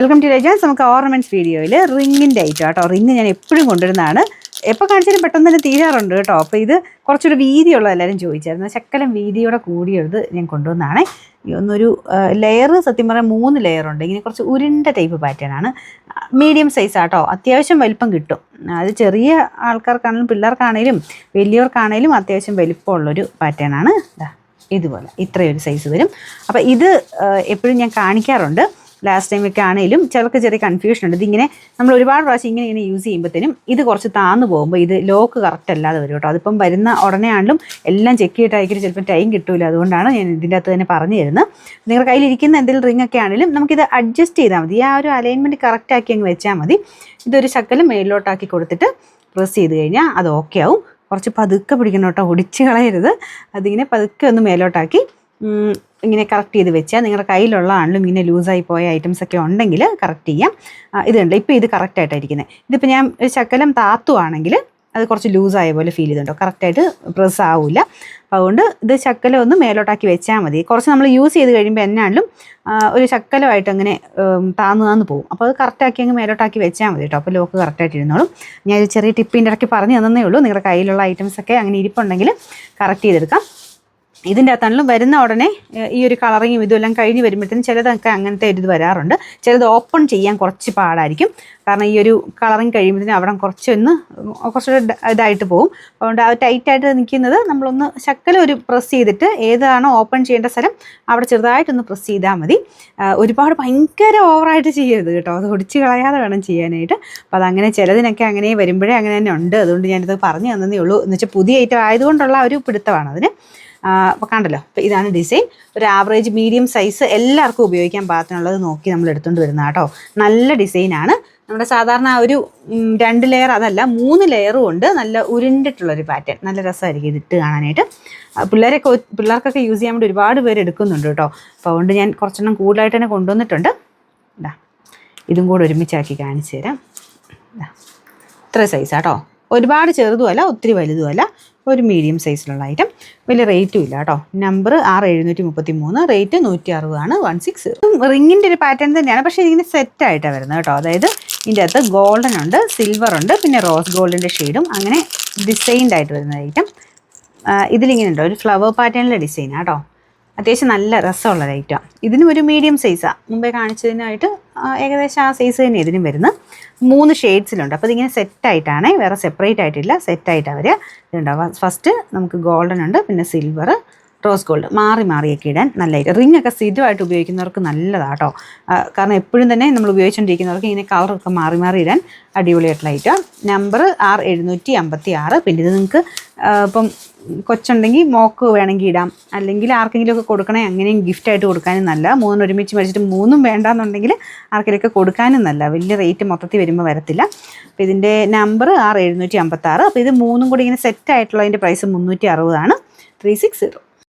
Welcome to രജാസ്. നമുക്ക് ornaments വീഡിയോയിൽ റിങ്ങിൻ്റെ item കേട്ടോ. റിങ് ഞാൻ എപ്പോഴും കൊണ്ടുവരുന്നതാണ്. എപ്പോൾ കാണിച്ചാലും പെട്ടെന്ന് തന്നെ തീരാറുണ്ട് കേട്ടോ. അപ്പോൾ ഇത് കുറച്ചൊരു വീതിയുള്ള എല്ലാവരും ചോദിച്ചായിരുന്നു. ശക്കലം വീതിയോടെ കൂടിയത് ഞാൻ കൊണ്ടുവന്നതാണ്. ഒന്നൊരു ലെയർ സത്യം പറഞ്ഞാൽ 3 ലെയറുണ്ട്. ഇങ്ങനെ കുറച്ച് ഉരുണ്ട ടൈപ്പ് പാറ്റേൺ ആണ്. മീഡിയം സൈസ് ആട്ടോ. അത്യാവശ്യം വലിപ്പം കിട്ടും. അത് ചെറിയ ആൾക്കാർക്കാണെങ്കിലും പിള്ളേർക്കാണെങ്കിലും വലിയവർക്കാണെങ്കിലും അത്യാവശ്യം വലിപ്പമുള്ളൊരു പാറ്റേൺ ആണ്. ഇതുപോലെ ഇത്രയൊരു സൈസ് വരും. അപ്പോൾ ഇത് എപ്പോഴും ഞാൻ കാണിക്കാറുണ്ട്. ലാസ്റ്റ് ടൈമൊക്കെ ആണെങ്കിലും ചിലർക്ക് ചെറിയ കൺഫ്യൂഷൻ ഉണ്ട്. ഇതിങ്ങനെ നമ്മൾ ഒരുപാട് പ്രാവശ്യം ഇങ്ങനെ യൂസ് ചെയ്യുമ്പോഴത്തേനും ഇത് കുറച്ച് താന്നു പോകുമ്പോൾ ഇത് ലോക്ക് കറക്റ്റ് അല്ലാതെ വരും കേട്ടോ. അതിപ്പം വരുന്ന ഉടനെ ആണെങ്കിലും എല്ലാം ചെക്ക് ചെയ്തിട്ടായിരിക്കും ചിലപ്പോൾ ടൈം കിട്ടില്ല. അതുകൊണ്ടാണ് ഞാൻ ഇതിൻ്റെ അകത്ത് തന്നെ പറഞ്ഞു തരുന്നത്. നിങ്ങളുടെ കയ്യിലിരിക്കുന്ന എന്തെങ്കിലും റിംഗ് ഒക്കെ ആണെങ്കിലും നമുക്കിത് അഡ്ജസ്റ്റ് ചെയ്താൽ മതി. ആ ഒരു അലൈൻമെൻറ്റ് കറക്റ്റ് ആക്കി അങ്ങ് വെച്ചാൽ മതി. ഇതൊരു ശക്കലം മേലിലോട്ടാക്കി കൊടുത്തിട്ട് പ്രസ് ചെയ്ത് കഴിഞ്ഞാൽ അത് ഓക്കെ ആവും. കുറച്ച് പതുക്കെ പിടിക്കണം കേട്ടോ, ഒടിച്ച് കളയരുത്. അതിങ്ങനെ പതുക്കെ ഒന്ന് മേലോട്ടാക്കി ഇങ്ങനെ കറക്റ്റ് ചെയ്ത് വെച്ചാൽ നിങ്ങളുടെ കയ്യിലുള്ള ആണെങ്കിലും ഇങ്ങനെ ലൂസായി പോയ ഐറ്റംസൊക്കെ ഉണ്ടെങ്കിൽ കറക്റ്റ് ചെയ്യാം. ഇതുണ്ട്, ഇപ്പോൾ ഇത് കറക്റ്റായിട്ടായിരിക്കുന്നത്. ഇതിപ്പോൾ ഞാൻ ഒരു ശക്കലം താത്തുവാണെങ്കിൽ അത് കുറച്ച് ലൂസായ പോലെ ഫീൽ ചെയ്തുണ്ടോ, കറക്റ്റായിട്ട് പ്രസ് ആവില്ല. അപ്പോൾ അതുകൊണ്ട് ഇത് ശക്കലം ഒന്ന് മേലോട്ടാക്കി വെച്ചാൽ മതി. കുറച്ച് നമ്മൾ യൂസ് ചെയ്ത് കഴിയുമ്പോൾ എന്നാണെങ്കിലും ഒരു ശക്കലമായിട്ട് അങ്ങനെ താന്നു പോകും. അപ്പോൾ അത് കറക്റ്റാക്കി അങ്ങ് മേലോട്ടാക്കി വെച്ചാൽ മതി കേട്ടോ. അപ്പോൾ ലോക്ക് കറക്റ്റായിട്ട് ഇരുന്നോളും. ഞാൻ ഒരു ചെറിയ ടിപ്പിൻ്റെ ഇടയ്ക്ക് പറഞ്ഞു തന്നേ ഉള്ളൂ. നിങ്ങളുടെ കയ്യിലുള്ള ഐറ്റംസൊക്കെ അങ്ങനെ ഇരിപ്പുണ്ടെങ്കിൽ കറക്റ്റ് ചെയ്തെടുക്കാം. ഇതിൻ്റെ അകത്താണെങ്കിലും വരുന്ന ഉടനെ ഈ ഒരു കളറിങ്ങും ഇതെല്ലാം കഴിഞ്ഞ് വരുമ്പോഴത്തേനും ചിലതൊക്കെ അങ്ങനത്തെ ഒരു ഇത് വരാറുണ്ട്. ചിലത് ഓപ്പൺ ചെയ്യാൻ കുറച്ച് പാടായിരിക്കും. കാരണം ഈ ഒരു കളറിങ് കഴിയുമ്പോഴത്തേനും അവിടെ കുറച്ചുകൂടെ ഇതായിട്ട് പോകും. അതുകൊണ്ട് ആ ടൈറ്റായിട്ട് നിൽക്കുന്നത് നമ്മളൊന്ന് ശക്കലം ഒരു പ്രസ് ചെയ്തിട്ട് ഏതാണോ ഓപ്പൺ ചെയ്യേണ്ട സ്ഥലം അവിടെ ചെറുതായിട്ടൊന്ന് പ്രസ് ചെയ്താൽ മതി. ഒരുപാട് ഭയങ്കര ഓവറായിട്ട് ചെയ്യരുത് കേട്ടോ. അത് ഒടിച്ച് കളയാതെ വേണം ചെയ്യാനായിട്ട്. അപ്പോൾ അതങ്ങനെ ചിലതിനൊക്കെ അങ്ങനെ വരുമ്പോഴേ അങ്ങനെ തന്നെ ഉണ്ട്. അതുകൊണ്ട് ഞാനിത് പറഞ്ഞു തന്നതേ ഉള്ളൂ. എന്ന് വെച്ചാൽ പുതിയ ഐറ്റം ആയതുകൊണ്ടുള്ള ഒരു പിടുത്തമാണ് അതിന്. അപ്പോൾ കണ്ടല്ലോ, അപ്പോൾ ഇതാണ് ഡിസൈൻ. ഒരു ആവറേജ് മീഡിയം സൈസ് എല്ലാവർക്കും ഉപയോഗിക്കാൻ പാകത്തിനുള്ളത് നോക്കി നമ്മൾ എടുത്തുകൊണ്ട് വരുന്ന കേട്ടോ. നല്ല ഡിസൈനാണ്. നമ്മുടെ സാധാരണ ഒരു 2 ലെയർ അതല്ല 3 ലെയറും ഉണ്ട്. നല്ല ഉരുണ്ടിട്ടുള്ളൊരു പാറ്റേൺ. നല്ല രസമായിരിക്കും ഇതിട്ട് കാണാനായിട്ട്. പിള്ളേർക്കൊക്കെ യൂസ് ചെയ്യാൻ വേണ്ടി ഒരുപാട് പേര് എടുക്കുന്നുണ്ട് കേട്ടോ. അപ്പോൾ അതുകൊണ്ട് ഞാൻ കുറച്ചെണ്ണം കൂടുതലായിട്ട് തന്നെ കൊണ്ടുവന്നിട്ടുണ്ട്. ഇതും കൂടെ ഒരുമിച്ചാക്കി കാണിച്ചു തരാം. ഇത്ര സൈസാട്ടോ. ഒരുപാട് ചെറുതുമല്ല ഒത്തിരി വലുതുമല്ല, ഒരു മീഡിയം സൈസിലുള്ള ഐറ്റം. വലിയ റേറ്റും ഇല്ല കേട്ടോ. നമ്പർ 6733, റേറ്റ് 160 ആണ്. 160. റിങ്ങിൻ്റെ ഒരു പാറ്റേൺ തന്നെയാണ്, പക്ഷേ ഇതിങ്ങനെ സെറ്റായിട്ടാണ് വരുന്നത് കേട്ടോ. അതായത് ഇതിൻ്റെ അകത്ത് ഗോൾഡൻ ഉണ്ട്, സിൽവർ ഉണ്ട്, പിന്നെ റോസ് ഗോൾഡിൻ്റെ ഷെയ്ഡും അങ്ങനെ ഡിസൈൻഡ് ആയിട്ട് വരുന്ന ഐറ്റം. ഇതിലിങ്ങനെ ഉണ്ടോ ഒരു ഫ്ലവർ പാറ്റേണിലെ ഡിസൈനാണ് കേട്ടോ. അത്യാവശ്യം നല്ല രസമുള്ള ഐറ്റം. ഇതിനും ഒരു മീഡിയം സൈസാണ്. മുമ്പേ കാണിച്ചതിനായിട്ട് ഏകദേശം ആ സൈസ് തന്നെ ഇതിനും വരുന്നത്. 3 ഷെയ്ഡ്സിലുണ്ട്. അപ്പോൾ ഇതിങ്ങനെ സെറ്റായിട്ടാണ്, വേറെ സെപ്പറേറ്റ് ആയിട്ടില്ല, സെറ്റായിട്ടാണ് വരിക. ഇതുണ്ടാവും. ഫസ്റ്റ് നമുക്ക് ഗോൾഡൻ ഉണ്ട്, പിന്നെ സിൽവർ, റോസ് ഗോൾഡ് മാറിയൊക്കെ ഇടാൻ നല്ല ഐറ്റം. റിങ്ങൊക്കെ സ്ഥിരമായിട്ട് ഉപയോഗിക്കുന്നവർക്ക് നല്ലതാണ് കേട്ടോ. കാരണം എപ്പോഴും തന്നെ നമ്മൾ ഉപയോഗിച്ചുകൊണ്ടിരിക്കുന്നവർക്ക് ഇങ്ങനെ കളറൊക്കെ മാറി ഇടാൻ അടിപൊളിയായിട്ടുള്ള ഐറ്റം. നമ്പർ 6756. പിന്നെ ഇത് നിങ്ങൾക്ക് ഇപ്പം കൊച്ചുണ്ടെങ്കിൽ മോക്ക് വേണമെങ്കിൽ ഇടാം, അല്ലെങ്കിൽ ആർക്കെങ്കിലുമൊക്കെ കൊടുക്കണേ അങ്ങനെയും ഗിഫ്റ്റായിട്ട് കൊടുക്കാനും നല്ല. 3 ഒരുമിച്ച് മേടിച്ചിട്ട് 3 വേണ്ടാന്നുണ്ടെങ്കിൽ ആർക്കെങ്കിലുമൊക്കെ കൊടുക്കാനും നല്ല. വലിയ റേറ്റ് മൊത്തത്തിൽ വരുമ്പോൾ വരത്തില്ല. അപ്പോൾ ഇതിൻ്റെ നമ്പർ 6756. അപ്പോൾ ഇത് 3 കൂടി ഇങ്ങനെ സെറ്റായിട്ടുള്ളതിൻ്റെ പ്രൈസ് 360 ആണ്. 360.